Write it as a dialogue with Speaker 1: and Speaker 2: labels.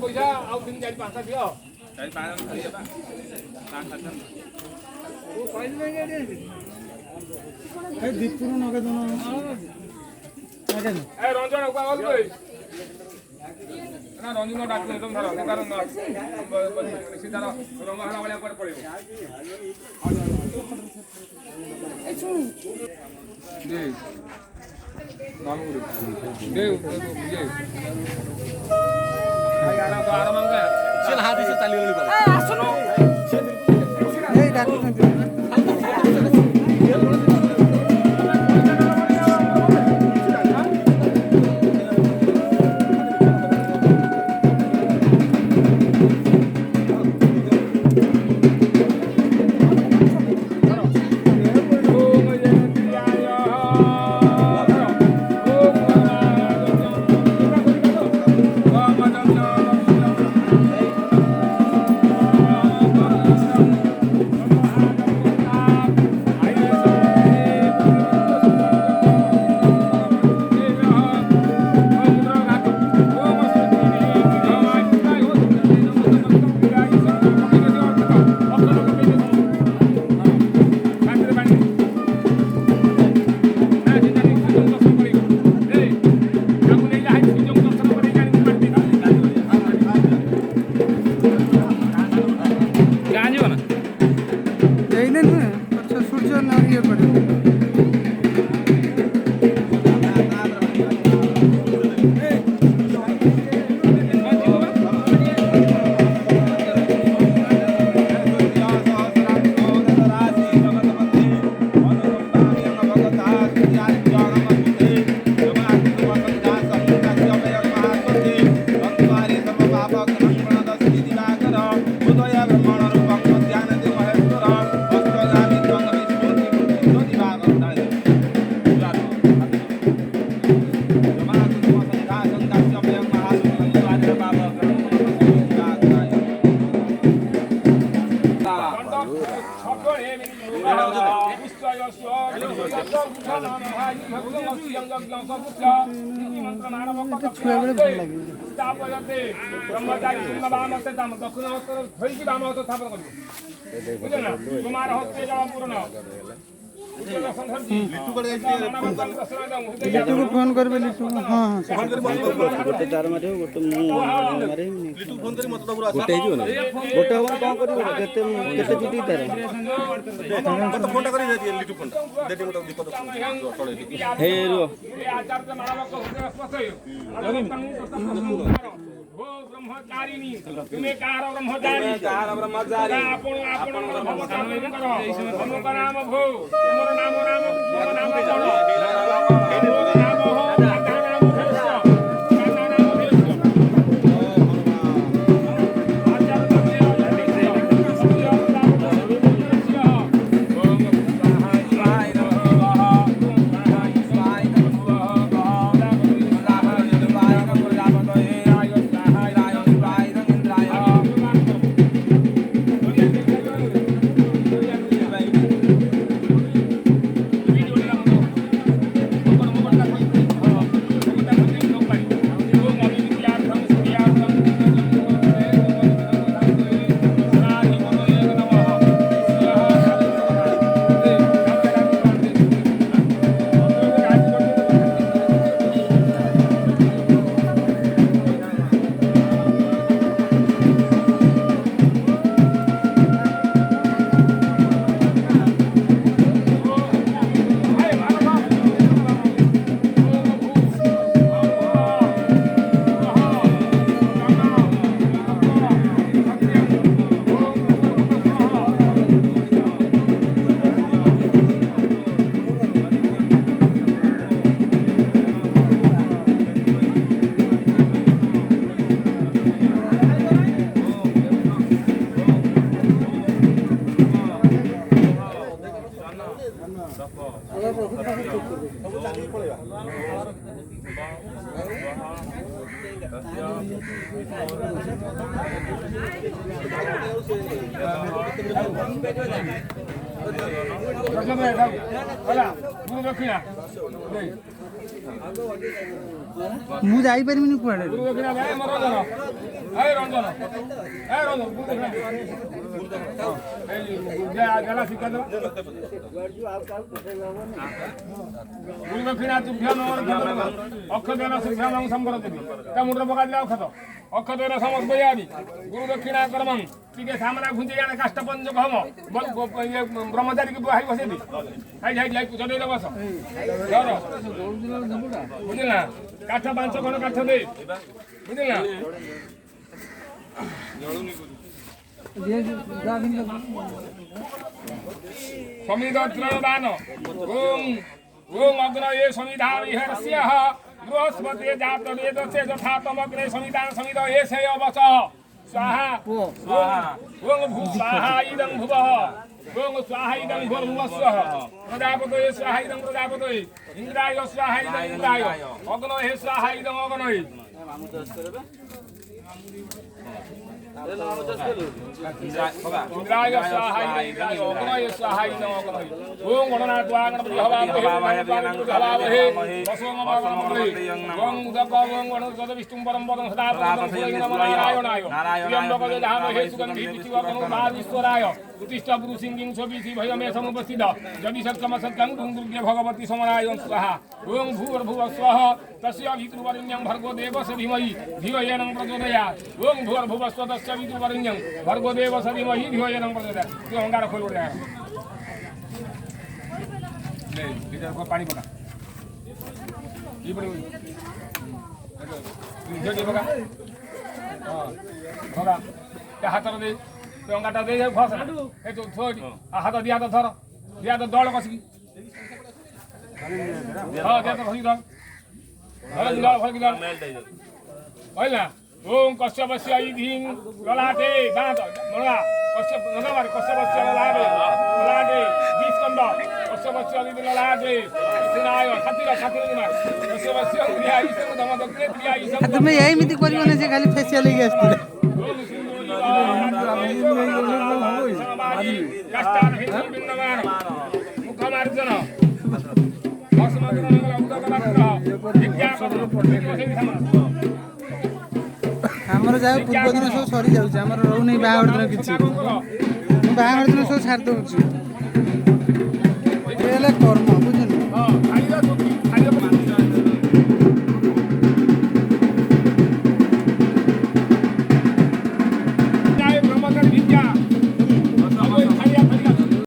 Speaker 1: पैसा आउ 3-4-5 दियो 4-5 दियो बा 5-7
Speaker 2: दीपुर नगे
Speaker 1: रंजन ना रंजन डाक तुम धर सीधा रंग हला वाला पर पड़े दे मामू दे बुझे आराम चल हाथ से चली गली आसनो ए डाकू लिट्टू को फोन करबे लिट्टू हां हां गोटे तार मारे गोटे मु मारे लिट्टू फोन करी मत दबरा गोटे हिजो ना गोटे हो कोन करियो केते केते जुटी तार मत फोन करी दे लिट्टू फोन देटी मत विपद चले हे रो आचार के मारा को हो ब्रह्मचारिणी तुम्हें कार ब्रह्मचारी आपण आपण भगवान करो हम नाम भो हमर नाम राम नाम चढ़ो नाम हो ମୁଁ ଯାଇପାରିବିନି କୁଆଡ଼େ
Speaker 2: ଗୁରୁ ଦକ୍ଷିଣା ତୁଭ୍ୟମ ଅକ୍ଷଦେନ ଶୁଭ୍ୟମ ସମ୍ବର ଦେବି ତା ମୁଣ୍ଡରେ ପକାଇଲେ ଅକ୍ଷତ ଅକ୍ଷଦେନ ସମସ୍ତ ବୟାବି ଗୁରୁ ଦକ୍ଷିଣା କରମଂ ଟିକେ ସାମନା ଘୁଞ୍ଚି ଜାଣେ କାଷ୍ଟ ପଞ୍ଚକ ହମ ବ୍ରହ୍ମଚାରୀ କି ବାହାରି ବସେଇବି ଯାଇ ଚଲେଇଲେ ବସ ବୁଝିଲା କାଠ 5 ଖଣ୍ଡ କାଠ ଦେ ବୁଝିଲା समिद्र दान ओम ओम अग्न ये समिधान विहर्ष्यः बृहस्पति जात वेदस्य यथा तमग्रे समिधान समिद ये से अवच स्वाहा ओम भू स्वाहा इदं भुवः ओम स्वाहा इदं भूर्भुवस्वः प्रजापतये स्वाहा इदं प्रजापतये इंद्राय स्वाहा इदं इंद्राय अग्नो हे स्वाहा इदं अग्नये इंद्राय स्वाहा इंद्राय अग्नये स्वाहा इदं अग्नये ओम गणनात्वा गणपति हवामहे हवामहे वसोममगणपते ओम उदक ओम गणपति विष्णुं परं पदं सदा नारायणाय त्र्यंबकं धामहे सुगन्धि पुष्टिवर्धनोर्भावीश्वराय उत्तिष्ठ पुरुषिंगिं स्वभिषि भयमे समुपस्थित जदि सत्यम सत्यं दुर्गे भगवती समराय स्वाहा ओम भूर्भुवः स्वः तस्य वितुर्वरेण्यं भर्गो देवस्य धीमहि धियो प्रचोदयात् ओम भूर्भुवः स्वः तस्य वितुर्वरेण्यं भर्गो देवस्य धीमहि धियो प्रचोदयात् तू अंगार खोल उड़ यार ले इधर को पानी पका ये बड़ी इधर दे बका हां बका ते हाथ दे ते अंगाटा दे फस ए तो छोड़ हाथ दिया तो धर दिया तो दौड़ कसकी हां दे तो खसी दर पहिला ओम कश्यपस्य इधिं ललाटे दांत मनला कश्यप नगवार कश्यपस्य ललाटे दिस्कंद कश्यपस्य इधि ललाटे सुनाय छातीरा दिमा कश्यपस्य क्रिया ईश्वर धम दक्रे क्रिया ईश्वर
Speaker 1: तुम एमिति करिवने से खाली फेशियल ही आस्तिले
Speaker 2: कष्टान हिंदी बिंदमान मुखमार्जन
Speaker 1: ଆମର ଯାଉ ପୂର୍ବ ଦିନ ସବୁ ସରି ଯାଉଛି ଆମର ରହୁନି ବାହାଘର ଦିନ କିଛି ବାହାଘର ଦିନ ସବୁ ଛାଡ଼ି ଦେଉଛି ହେଲେ କର୍ମ ବୁଝ